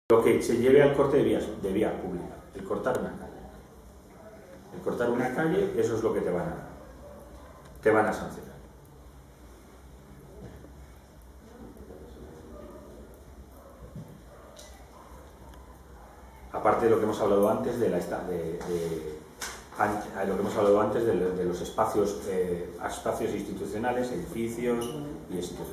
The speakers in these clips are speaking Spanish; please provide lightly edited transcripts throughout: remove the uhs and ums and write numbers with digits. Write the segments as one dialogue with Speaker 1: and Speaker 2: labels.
Speaker 1: lo que se lleve al corte de vía pública, el cortar una calle. El cortar una calle, eso es lo que te van a sancionar. Aparte de lo que hemos hablado antes de los espacios institucionales, edificios y sitios.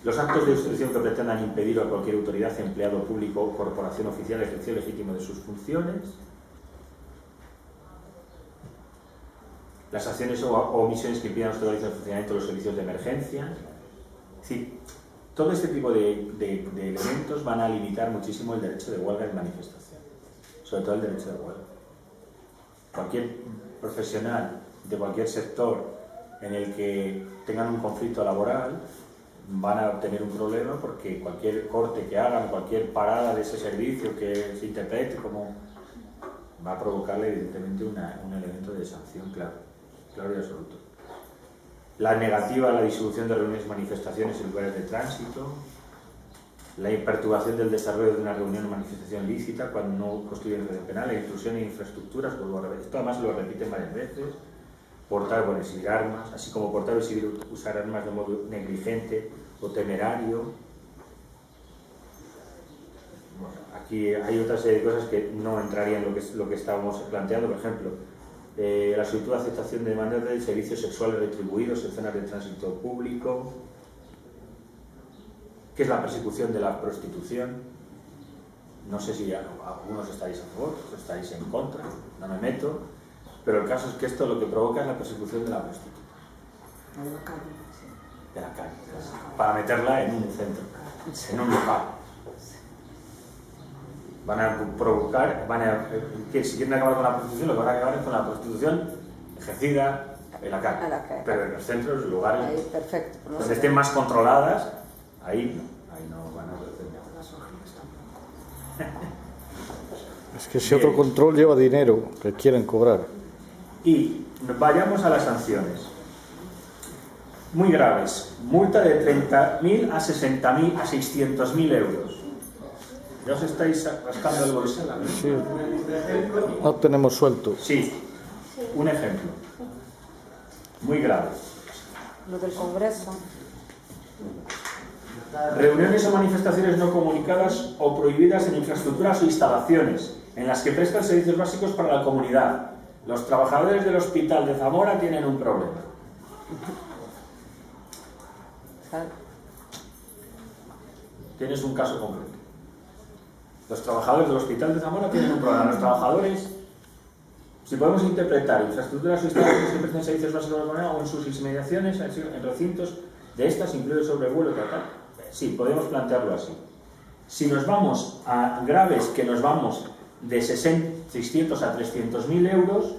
Speaker 1: Los actos de obstrucción que pretendan impedir a cualquier autoridad, empleado público o corporación oficial ejercicio legítimo de sus funciones. Las acciones o omisiones que impidan o el funcionamiento de los servicios de emergencia. Sí, todo este tipo de elementos van a limitar muchísimo el derecho de huelga y manifestación, sobre todo el derecho de huelga. Cualquier profesional de cualquier sector en el que tengan un conflicto laboral van a tener un problema porque cualquier corte que hagan, cualquier parada de ese servicio que se interprete como va a provocarle evidentemente un elemento de sanción claro y absoluto. La negativa a la disolución de reuniones y manifestaciones en lugares de tránsito, la perturbación del desarrollo de una reunión o manifestación lícita cuando no constituye infracción penal, la intrusión en infraestructuras, esto además lo repiten varias veces, portar o exhibir armas, así como portar o exhibir usar armas de modo negligente o temerario. Bueno, aquí hay otra serie de cosas que no entrarían en lo que estábamos planteando, por ejemplo, la solicitud de aceptación de demandas de servicios sexuales retribuidos en zonas de tránsito público. ¿Qué es la persecución de la prostitución? No sé si algunos estáis a favor, otros estáis en contra, no me meto, pero el caso es que esto lo que provoca es la persecución de la prostituta.
Speaker 2: De la calle, sí.
Speaker 1: De la calle, para meterla en un centro, en un local. Van a provocar, que si quieren acabar con la prostitución, lo que van a acabar es con la prostitución ejercida en la calle. Pero en los centros, lugares
Speaker 2: ahí, perfecto,
Speaker 1: donde estén más controladas, ahí no van a hacer nada.
Speaker 3: Es que ese otro control lleva dinero que quieren cobrar.
Speaker 1: Y vayamos a las sanciones. Muy graves. Multa de 30.000 a 60.000 a 600.000 euros. ¿Ya os estáis rascando el bolsillo?
Speaker 3: Sí. No tenemos suelto.
Speaker 1: Sí. Un ejemplo. Muy grave.
Speaker 2: Lo del Congreso.
Speaker 1: Reuniones o manifestaciones no comunicadas o prohibidas en infraestructuras o instalaciones en las que prestan servicios básicos para la comunidad. Los trabajadores del Hospital de Zamora tienen un problema. Tienes un caso concreto. Los trabajadores del Hospital de Zamora tienen un problema. Los trabajadores, si podemos interpretar infraestructuras o instalaciones que prestan servicios básicos para la comunidad o en sus inmediaciones, en recintos de estas, incluido sobrevuelo, sí, podemos plantearlo así. Si nos vamos a graves, que nos vamos de 600 a 300.000 euros,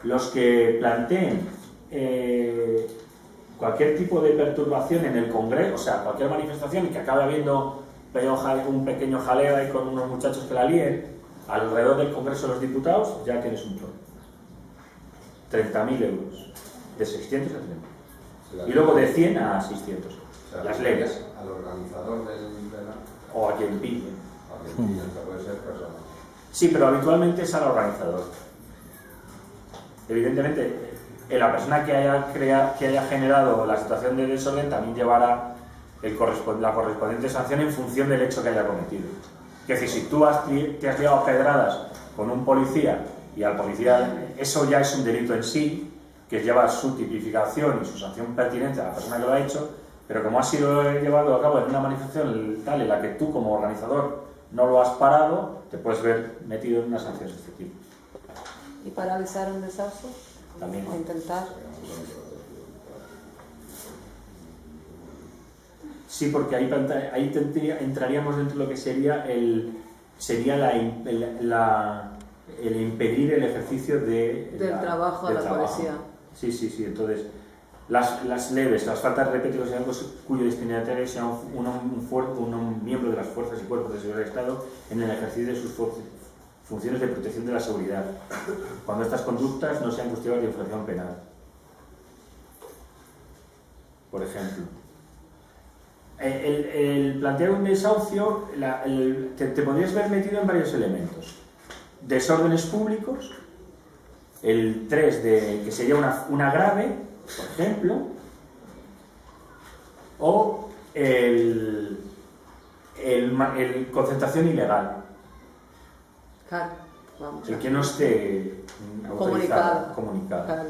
Speaker 1: los que planteen cualquier tipo de perturbación en el Congreso, o sea, cualquier manifestación que acabe habiendo un pequeño jaleo ahí con unos muchachos que la líen, alrededor del Congreso de los Diputados, ya tienes un problema. 30.000 euros. De 600 a 300. Y luego de 100 a 600.
Speaker 4: O sea,
Speaker 1: las leyes.
Speaker 4: Al organizador de la...
Speaker 1: O a quien pille.
Speaker 4: A quien pille, que puede ser persona.
Speaker 1: Sí, pero habitualmente es al organizador. Evidentemente, la persona que haya generado la situación de desorden también llevará la correspondiente sanción en función del hecho que haya cometido. Es decir, si tú te has liado a pedradas con un policía y al policía, eso ya es un delito en sí, que lleva su tipificación y su sanción pertinente a la persona que lo ha hecho, pero como ha sido llevado a cabo en una manifestación tal en la que tú como organizador no lo has parado, te puedes ver metido en una sanción de este tipo.
Speaker 2: ¿Y paralizar un desastre?
Speaker 1: También.
Speaker 2: O intentar.
Speaker 1: Sí, porque ahí entraríamos dentro de lo que sería el impedir el ejercicio
Speaker 2: del trabajo de la policía.
Speaker 1: Sí. Entonces, las leves, las faltas repetidas cuyo destinatario sea un miembro de las fuerzas y cuerpos de seguridad del Estado en el ejercicio de sus funciones de protección de la seguridad, cuando estas conductas no sean justificadas de infracción penal. Por ejemplo, el plantear un desahucio te podrías ver metido en varios elementos. Desórdenes públicos, el 3 que sería una grave, por ejemplo, o el concentración ilegal.
Speaker 2: Claro, vamos.
Speaker 1: El que no esté autorizado, comunicado.
Speaker 2: Claro.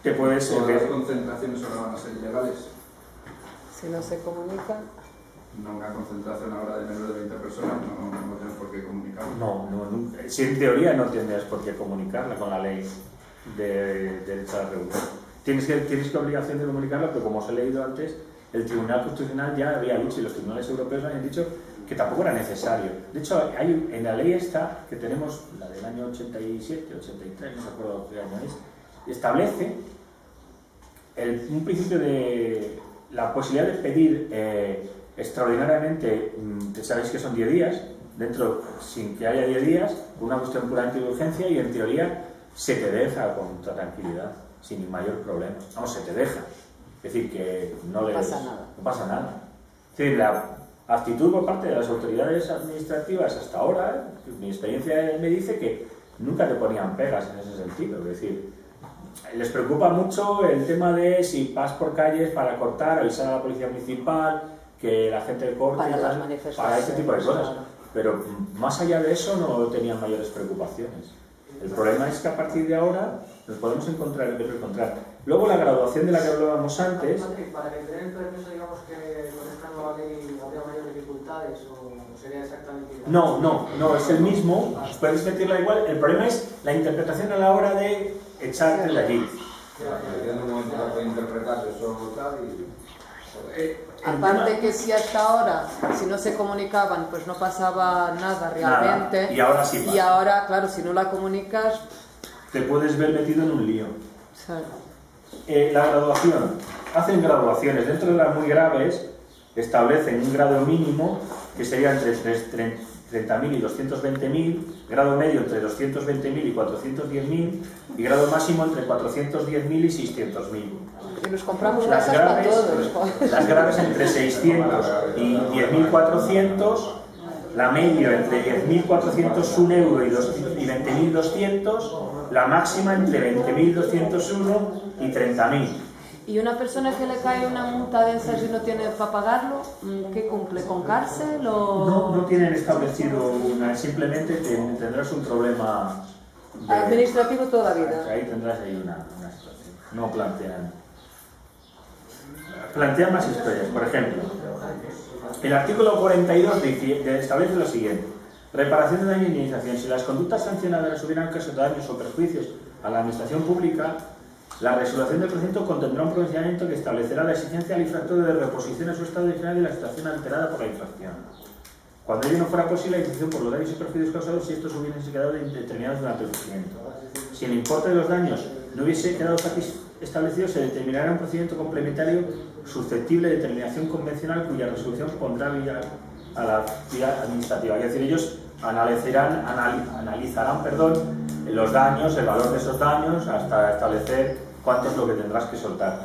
Speaker 1: Que puede ser.
Speaker 4: Todas las concentraciones ahora van a ser ilegales.
Speaker 2: Si no se comunica.
Speaker 4: No, una concentración ahora de menos de 20 personas no tienes por qué comunicar.
Speaker 1: No, si en teoría no tendrías por qué comunicarla con la ley de derecho a la reunión. Tienes que obligación de comunicarla, pero como os he leído antes, el Tribunal Constitucional ya había dicho, y los tribunales europeos habían dicho, que tampoco era necesario. De hecho, en la ley esta, que tenemos, la del año 87, 83, no me acuerdo qué año es, establece un principio de la posibilidad de pedir extraordinariamente, sabéis que son 10 días, sin que haya 10 días, una cuestión puramente de urgencia, y en teoría se te deja con toda tranquilidad, sin mayor problema. Vamos, se te deja. Es decir, que no pasa nada. Es decir, la actitud por parte de las autoridades administrativas hasta ahora, mi experiencia me dice que nunca te ponían pegas en ese sentido. Es decir, les preocupa mucho el tema de si vas por calles para cortar, avisar a la policía municipal, que la gente corte, para ese tipo de cosas.
Speaker 2: Claro.
Speaker 1: Pero más allá de eso no tenían mayores preocupaciones. El problema es que a partir de ahora nos podemos encontrar. Luego la graduación de la que hablábamos antes.
Speaker 5: Patrick, para que te den permiso, digamos que con esta nueva ley habría mayores dificultades o sería exactamente igual.
Speaker 1: No, es el mismo, puedes meterla igual. El problema es la interpretación a la hora de echarte de allí.
Speaker 4: En un momento puede interpretar eso tal y...
Speaker 2: Aparte que si hasta ahora, si no se comunicaban, pues no pasaba nada realmente.
Speaker 1: Nada. Y ahora sí pasa.
Speaker 2: Y ahora, claro, si no la comunicas...
Speaker 1: Te puedes ver metido en un lío.
Speaker 2: Claro.
Speaker 1: La graduación. Hacen graduaciones. Dentro de las muy graves, establecen un grado mínimo que sería entre 30.000 y 220.000, grado medio entre 220.000 y 410.000 y grado máximo entre 410.000 y 600.000.
Speaker 2: Y nos compramos las para todos.
Speaker 1: Las graves entre 600 y 10.400, la media entre 10.401 euro y 20.200, la máxima entre 20.201 y 30.000.
Speaker 2: Y una persona que le cae una multa de esas y no tiene para pagarlo, ¿qué cumple? ¿Con cárcel o...?
Speaker 1: No tienen establecido una, simplemente tendrás un problema
Speaker 2: administrativo toda la vida.
Speaker 1: Ahí tendrás una situación. No plantean más historias. Por ejemplo, el artículo 42 establece lo siguiente: reparación de daño e indemnización. Si las conductas sancionadas hubieran causado daños o perjuicios a la administración pública, la resolución del procedimiento contendrá un procedimiento que establecerá la exigencia al infractor de reposición a su estado original y la situación alterada por la infracción. Cuando ello no fuera posible, la indemnización por los daños y perjuicios causados si estos hubiesen quedado determinados durante el procedimiento. Si el importe de los daños no hubiese quedado establecido, se determinará un procedimiento complementario susceptible de determinación convencional cuya resolución pondrá vía a la vía administrativa. Es decir, ellos analizarán los daños, el valor de esos daños, hasta establecer cuánto es lo que tendrás que soltar.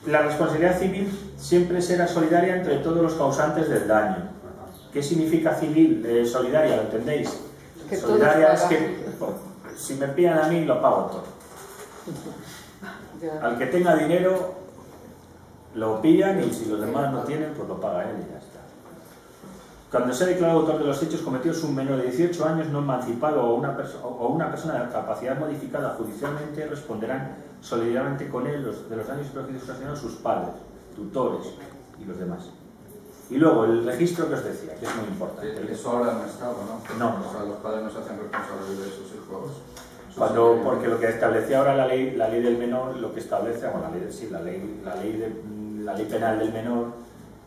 Speaker 1: La responsabilidad civil siempre será solidaria entre todos los causantes del daño. ¿Qué significa civil? Solidaria, ¿lo entendéis?
Speaker 2: Que
Speaker 1: solidaria es que si me pillan a mí lo pago todo. Al que tenga dinero lo pillan y si los demás no tienen, pues lo paga él y ya está. Cuando se ha declarado autor de los hechos cometidos un menor de 18 años no emancipado o una persona de capacidad modificada judicialmente, responderán solidariamente con él de los daños y perjuicios ocasionados sus padres, tutores y los demás. Y luego el registro que os decía, que es muy importante.
Speaker 4: Eso ahora no está, ¿no?
Speaker 1: No.
Speaker 4: O sea, los padres no se hacen responsables de sus hijos.
Speaker 1: Porque lo que establecía ahora la ley del menor, lo que establece, bueno, la ley penal del menor,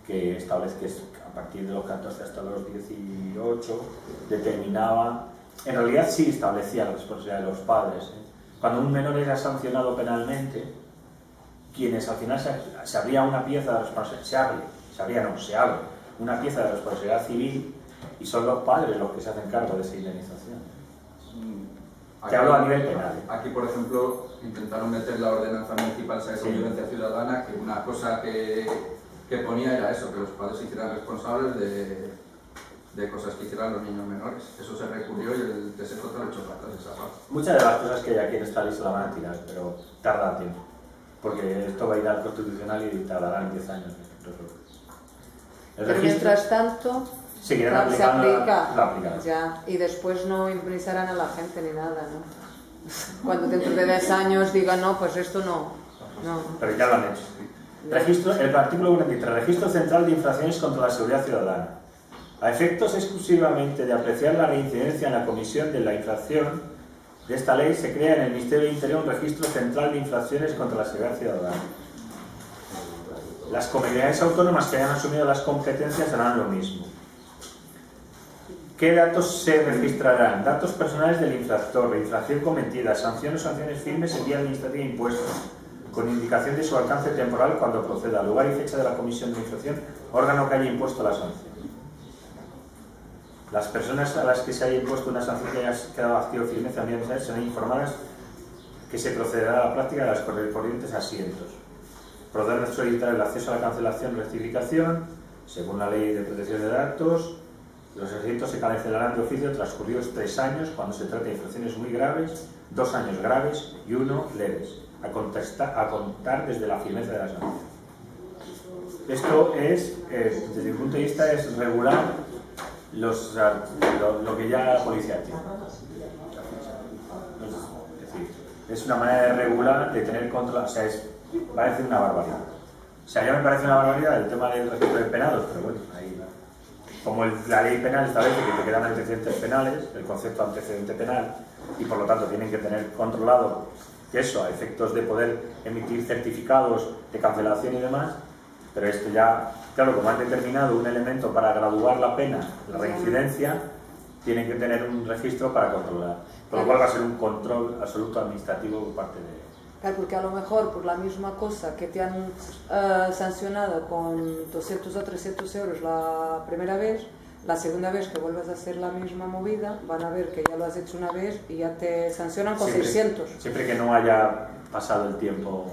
Speaker 1: que establece que es a partir de los 14 hasta los 18, determinaba, en realidad sí establecía la responsabilidad de los padres. Cuando un menor era sancionado penalmente, quienes al final se abría una pieza de responsabilidad, se abre una pieza de responsabilidad civil y son los padres los que se hacen cargo de esa indemnización. Te hablo a nivel penal.
Speaker 4: Aquí, por ejemplo, intentaron meter la ordenanza municipal de convivencia ciudadana, que una cosa que ponía era eso, que los padres se hicieran responsables de cosas que hicieran los niños menores. Eso se recurrió y el TSJ lo echó para atrás esa parte.
Speaker 1: Muchas de las cosas que hay aquí en esta lista la van a tirar, pero tarda tiempo. Porque esto va a ir al constitucional y tardarán 10 años.
Speaker 2: Pero mientras tanto,
Speaker 1: seguirán
Speaker 2: se
Speaker 1: aplicando
Speaker 2: aplica.
Speaker 1: la aplicación.
Speaker 2: Ya, y después no improvisarán a la gente ni nada, ¿no? Cuando dentro de 10 años digan, no, pues esto no.
Speaker 1: Pero ya lo han hecho. Registro, el artículo 43, Registro Central de Infracciones contra la Seguridad Ciudadana. A efectos exclusivamente de apreciar la reincidencia en la comisión de la infracción de esta ley, se crea en el Ministerio del Interior un Registro Central de Infracciones contra la Seguridad Ciudadana. Las comunidades autónomas que hayan asumido las competencias harán lo mismo. ¿Qué datos se registrarán? Datos personales del infractor, la infracción cometida, sanciones o sanciones firmes en vía administrativa e impuestos, con indicación de su alcance temporal cuando proceda, lugar y fecha de la comisión de infracción, órgano que haya impuesto la sanción. Las personas a las que se haya impuesto una sanción que haya quedado activo o firme también serán informadas que se procederá a la práctica de las correspondientes asientos. Poder solicitar el acceso a la cancelación o rectificación, según la Ley de Protección de Datos. Los asientos se cancelarán de oficio transcurridos 3 años cuando se trate de infracciones muy graves, 2 años graves y 1 leves, a contar desde la firmeza de la sanción. Esto es, desde mi punto de vista, es regular lo que ya la policía tiene. Es decir, es una manera de regular, de tener control, o sea, parece una barbaridad. O sea, ya me parece una barbaridad el tema del registro de penados, pero bueno, ahí como la ley penal establece que te quedan antecedentes penales, el concepto de antecedente penal, y por lo tanto tienen que tener controlado eso a efectos de poder emitir certificados de cancelación y demás, pero esto ya, claro, como han determinado un elemento para graduar la pena, la reincidencia, tienen que tener un registro para controlar, por lo cual va a ser un control absoluto administrativo por parte de...
Speaker 2: Claro, porque a lo mejor por la misma cosa que te han sancionado con 200 o 300 euros la primera vez, la segunda vez que vuelvas a hacer la misma movida, van a ver que ya lo has hecho una vez y ya te sancionan con 600.
Speaker 1: Siempre que no haya pasado el tiempo,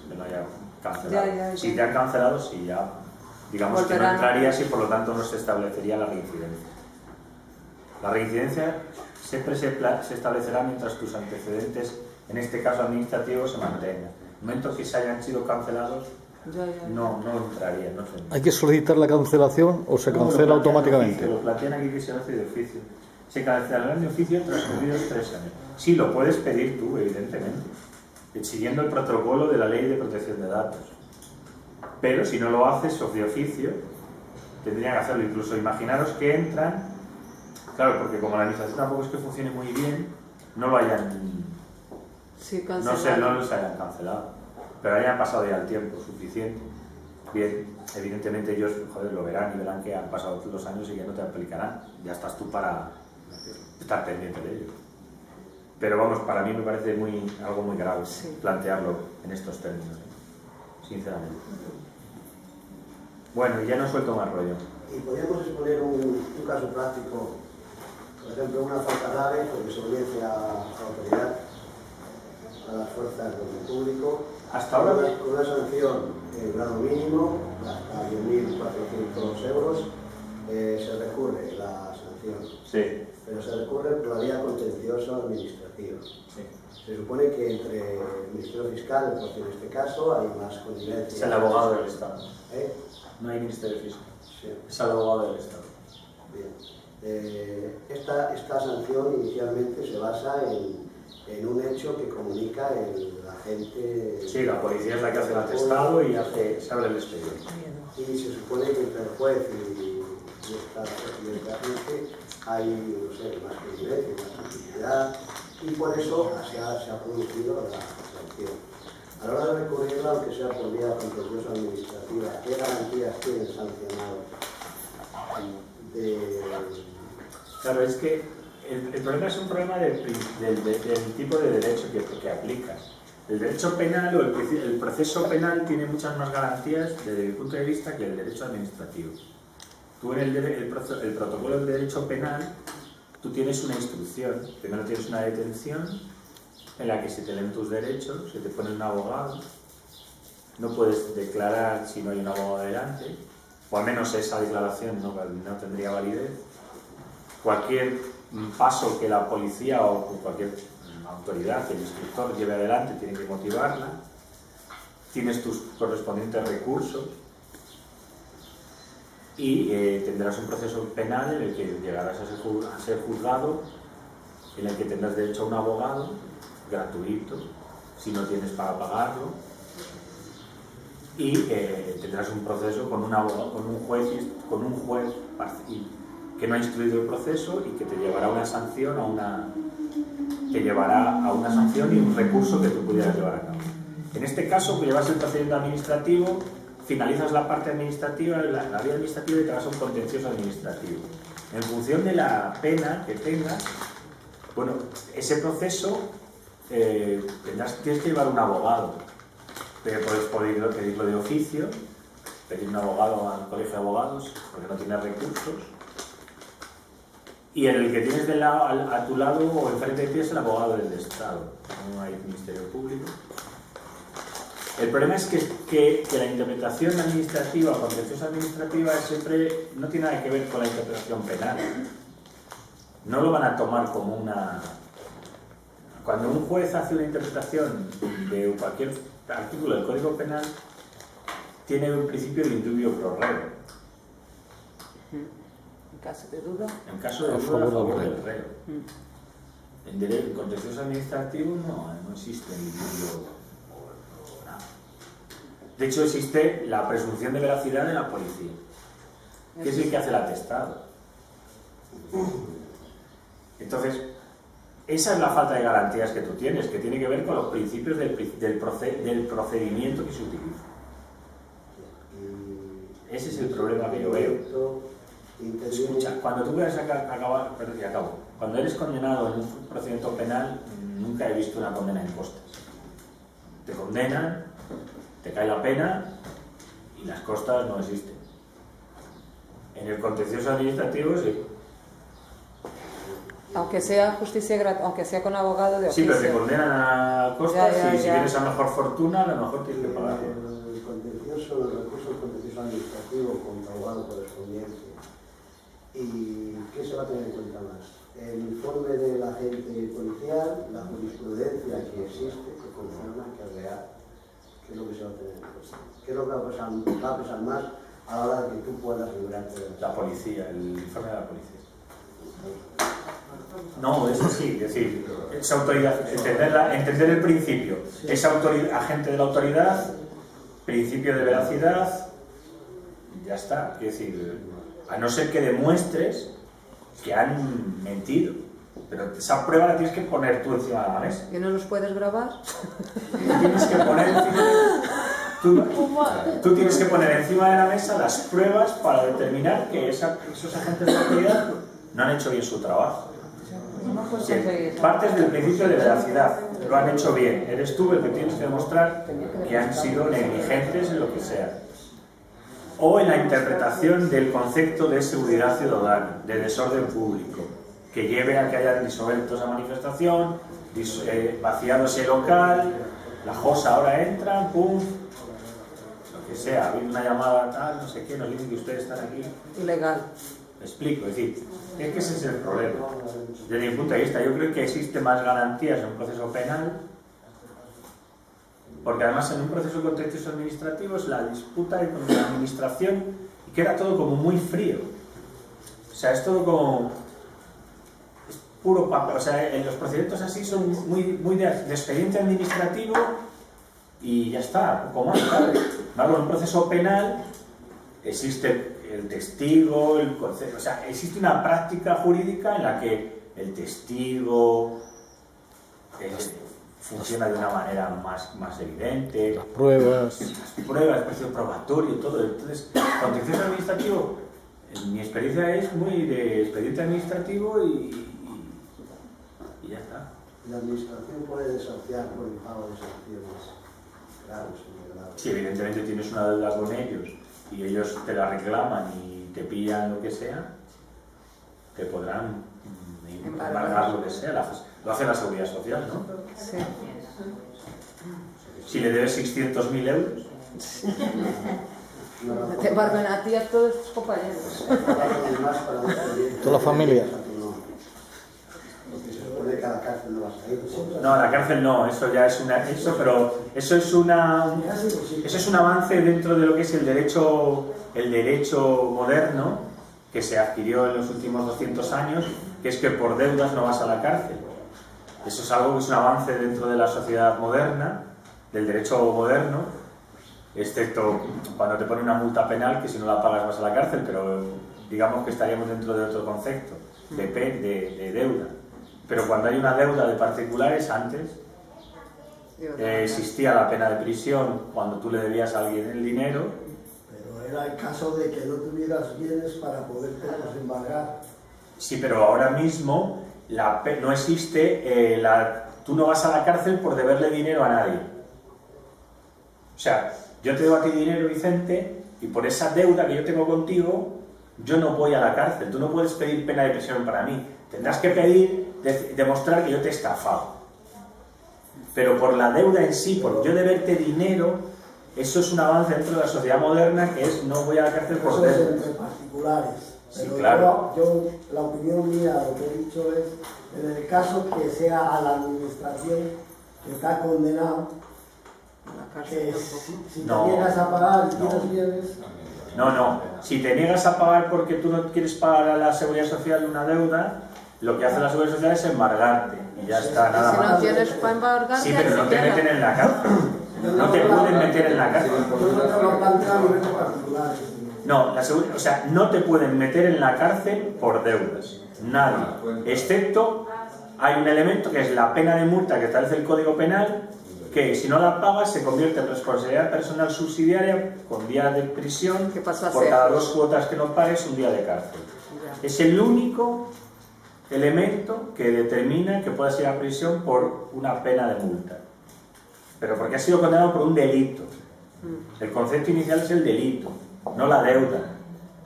Speaker 1: que no haya cancelado.
Speaker 2: Ya.
Speaker 1: Si te han cancelado, sí, ya, digamos que no entrarías y por lo tanto no se establecería la reincidencia. La reincidencia siempre se establecerá mientras tus antecedentes, en este caso administrativos, se mantengan. En el momento que se hayan sido cancelados, no entraría. No sé.
Speaker 3: ¿Hay que solicitar la cancelación o se cancela automáticamente?
Speaker 1: Lo plantean aquí que se hace de oficio. Se cancelará de oficio transcurridos 3 años. Sí, lo puedes pedir tú, evidentemente, siguiendo el protocolo de la Ley de Protección de Datos. Pero si no lo haces de oficio, tendrían que hacerlo. Incluso imaginaros que entran, claro, porque como la administración tampoco es que funcione muy bien, no lo hayan...
Speaker 2: Sí,
Speaker 1: no los hayan cancelado, pero hayan pasado ya el tiempo suficiente. Bien, evidentemente ellos lo verán y verán que han pasado los años y que no te aplicarán. Ya estás tú para estar pendiente de ello. Pero vamos, para mí me parece algo muy grave plantearlo en estos términos, sinceramente. Bueno, y ya no suelto más rollo.
Speaker 6: Y podríamos exponer un caso práctico, por ejemplo, una falta grave por desobediencia a la autoridad, a las fuerzas de orden público,
Speaker 1: hasta ahora
Speaker 6: con una sanción en grado mínimo, hasta 10.400 euros, se recurre la sanción.
Speaker 1: Sí.
Speaker 6: Pero se recurre por la vía contencioso administrativa.
Speaker 1: Sí.
Speaker 6: Se supone que entre el Ministerio Fiscal, porque en este caso hay más connivencia.
Speaker 1: Es el abogado del Estado.
Speaker 6: ¿Eh?
Speaker 1: No hay Ministerio Fiscal.
Speaker 6: Sí.
Speaker 1: Es el abogado del Estado.
Speaker 6: Bien. Esta sanción inicialmente se basa en un hecho que comunica el agente...
Speaker 1: Sí, la policía es la que hace el atestado y se abre el expediente.
Speaker 6: Y se supone que entre el juez y esta agente hay, no sé, más convivencia, más actividad, y por eso se ha producido la sanción. A la hora de recurrirla, aunque sea por vía contenciosa administrativa, ¿qué garantías tiene el sancionado?
Speaker 1: Claro, es que el problema es un problema del tipo de derecho que aplicas. El derecho penal o el proceso penal tiene muchas más garantías desde mi punto de vista que el derecho administrativo. Tú en el protocolo del derecho penal tú tienes una instrucción. Primero tienes una detención en la que se te leen tus derechos, se te pone un abogado, no puedes declarar si no hay un abogado delante, o al menos esa declaración no tendría validez. Cualquier paso que la policía o cualquier autoridad, el instructor lleve adelante, tiene que motivarla. Tienes tus correspondientes recursos y tendrás un proceso penal en el que llegarás a ser juzgado, en el que tendrás derecho a un abogado gratuito, si no tienes para pagarlo, y tendrás un proceso con un abogado, con un juez que no ha instruido el proceso y que te llevará a una sanción, y un recurso que tú pudieras llevar a cabo. En este caso, pues llevas el procedimiento administrativo, finalizas la parte administrativa, la vía administrativa, y te vas a un contencioso administrativo. En función de la pena que tengas, bueno, ese proceso tienes que llevar un abogado. Puedes pedirlo de oficio, pedir un abogado al colegio de abogados, porque no tienes recursos. Y el que tienes a tu lado o enfrente de ti es el abogado del Estado, no hay Ministerio Público. El problema es que la interpretación administrativa o contenciosa administrativa siempre no tiene nada que ver con la interpretación penal. No lo van a tomar como una... Cuando un juez hace una interpretación de cualquier artículo del Código Penal, tiene un principio de indubio pro reo.
Speaker 2: En caso de duda.
Speaker 1: En caso de duda, a favor del reo. En derecho contencioso administrativo no existe indubio. De hecho, existe la presunción de veracidad de la policía, que es el que hace el atestado. Entonces, esa es la falta de garantías que tú tienes, que tiene que ver con los principios del procedimiento que se utiliza. Ese es el problema que yo veo. Escucha, cuando tú quieres cuando eres condenado en un procedimiento penal, nunca he visto una condena en costas. Te condenan, te cae la pena y las costas no existen. En el contencioso administrativo sí.
Speaker 2: Aunque sea justicia gratuita, aunque sea con abogado de oficio.
Speaker 1: Sí, pero te condenan a costas y si vienes a mejor fortuna, a lo mejor tienes que pagarlo.
Speaker 6: El contencioso, el recurso del contencioso administrativo con abogado correspondiente. ¿Y qué se va a tener en cuenta más? El informe del agente policial, la jurisprudencia que existe, que funciona, que es real. ¿Qué es lo que se va a tener en cuenta? ¿Qué es lo que va a pesar más a la hora de que tú puedas librarte de
Speaker 1: la policía, el informe de la policía? No, eso sí, es decir, esa autoridad, entender el principio, esa agente de la autoridad, principio de veracidad, ya está, es decir, a no ser que demuestres que han mentido, pero esa prueba la tienes que poner tú encima de la mesa.
Speaker 2: ¿Y no los puedes grabar?
Speaker 1: Tienes que poner encima, tú tienes que poner encima de la mesa las pruebas para determinar que esos agentes de la autoridad no han hecho bien su trabajo. Sí, partes del principio de veracidad, lo han hecho bien, eres tú el que tienes que demostrar que han sido negligentes en lo que sea. O en la interpretación del concepto de seguridad ciudadana, de desorden público, que lleve a que haya disueltos a manifestación, vaciado ese local, la josa ahora entra, pum, lo que sea, ha habido una llamada tal, no sé qué, nos dicen que ustedes están aquí.
Speaker 2: Ilegal.
Speaker 1: Me explico, es decir, es que ese es el problema. Desde mi punto de vista, yo creo que existe más garantías en un proceso penal, porque además en un proceso contencioso administrativo es la disputa con la administración y queda todo como muy frío. O sea, es todo como... es puro papel. O sea, en los procedimientos así son muy de expediente administrativo y ya está, poco más, ¿sabes? En un proceso penal existe el testigo, el concepto, o sea, existe una práctica jurídica en la que el testigo funciona de una manera más evidente.
Speaker 3: Las pruebas.
Speaker 1: Las pruebas, el precio probatorio, todo. Entonces, contencioso administrativo, en mi experiencia es muy de expediente administrativo y ya está.
Speaker 6: La administración puede desafiar por el pago de sanciones graves o muy graves.
Speaker 1: Si evidentemente tienes una deuda con ellos y ellos te la reclaman y te pillan lo que sea, que podrán embargar lo que sea. Lo hace la Seguridad Social, ¿no?
Speaker 2: Sí.
Speaker 1: Si le debes 600.000 euros,
Speaker 2: Te embargan a ti y a todos tus compañeros.
Speaker 3: Toda la familia.
Speaker 6: Porque se supone que a la cárcel no vas a ir.
Speaker 1: no, a la cárcel no, eso ya es pero eso es un avance dentro de lo que es el derecho moderno que se adquirió en los últimos 200 años, que es que por deudas no vas a la cárcel. Eso es algo que es un avance dentro de la sociedad moderna, del derecho moderno, excepto cuando te pone una multa penal, que si no la pagas vas a la cárcel, pero digamos que estaríamos dentro de otro concepto, de deuda. Pero cuando hay una deuda de particulares, antes existía la pena de prisión cuando tú le debías a alguien el dinero.
Speaker 7: Pero era el caso de que no tuvieras bienes para podértelos embargar.
Speaker 1: Sí, pero ahora mismo no existe, tú no vas a la cárcel por deberle dinero a nadie. O sea, yo te debo a ti dinero, Vicente, y por esa deuda que yo tengo contigo, yo no voy a la cárcel. Tú no puedes pedir pena de prisión para mí. Tendrás que demostrar que yo te he estafado. Pero por la deuda en sí, por yo deberte dinero, eso es un avance dentro de la sociedad moderna, que es no voy a la cárcel por
Speaker 7: Eso es
Speaker 1: deuda.
Speaker 7: entre particulares.
Speaker 1: Sí,
Speaker 7: Pero
Speaker 1: claro.
Speaker 7: yo, la opinión mía, lo que he dicho es, en el caso que sea a la administración que está condenado, que si te
Speaker 1: No.
Speaker 7: niegas a pagar y
Speaker 1: No.
Speaker 7: tienes bienes,
Speaker 1: No. Si te niegas a pagar porque tú no quieres pagar a la Seguridad Social una deuda, lo que hace la Seguridad Social es embargarte. Y ya está, nada
Speaker 2: Si no
Speaker 1: más.
Speaker 2: tienes para embargarte,
Speaker 1: Sí, pero no te
Speaker 2: siquiera.
Speaker 1: meten en la cárcel. No te pueden meter en la cárcel.
Speaker 7: yo no te lo planteo a nivel de particulares.
Speaker 1: No, o sea, no te pueden meter en la cárcel por deudas. Nadie. Excepto, hay un elemento que es la pena de multa que establece el Código Penal, que si no la pagas se convierte en responsabilidad personal subsidiaria con día de prisión.
Speaker 2: ¿Qué pasa a
Speaker 1: Por
Speaker 2: ser?
Speaker 1: cada 2 cuotas que no pagues, un día de cárcel. Es el único elemento que determina que puedas ir a prisión por una pena de multa. Pero porque has sido condenado por un delito. El concepto inicial es el delito, no la deuda.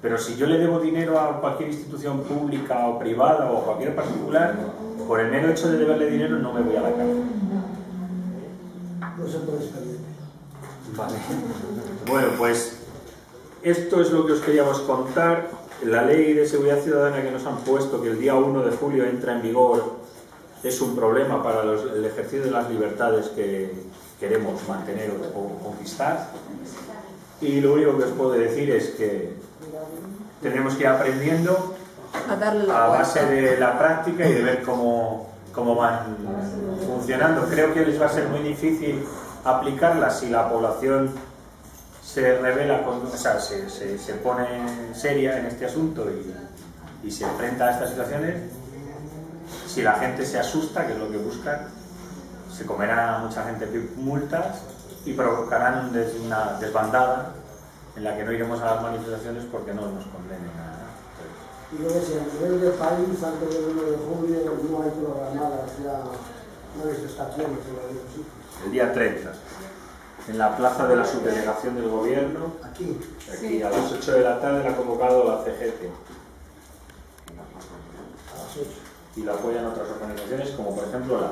Speaker 1: Pero si yo le debo dinero a cualquier institución pública o privada o a cualquier particular, por el mero hecho de deberle dinero no me voy a la cárcel.
Speaker 7: No se puede expediente.
Speaker 1: Vale. Bueno, pues esto es lo que os queríamos contar. La ley de seguridad ciudadana que nos han puesto, que el día 1 de julio entra en vigor, es un problema para el ejercicio de las libertades que queremos mantener o conquistar. Y lo único que os puedo decir es que tenemos que ir aprendiendo
Speaker 2: A darle la
Speaker 1: a
Speaker 2: vuelta.
Speaker 1: base de la práctica y de ver cómo van funcionando. Creo que les va a ser muy difícil aplicarlas si la población se revela, se pone seria en este asunto y se enfrenta a estas situaciones. Si la gente se asusta, que es lo que buscan, se comerán a mucha gente multas y provocarán una desbandada en la que no iremos a las manifestaciones porque no nos condenen a nada.
Speaker 7: Y yo decía, a nivel de país, antes del 1 de julio, no hay programadas ya manifestaciones en los sitios.
Speaker 1: El día 30, en la plaza de la subdelegación del gobierno,
Speaker 7: Aquí,
Speaker 1: aquí a las 8 de la tarde la ha convocado la CGT
Speaker 7: a las 8.
Speaker 1: y la apoyan otras organizaciones como por ejemplo la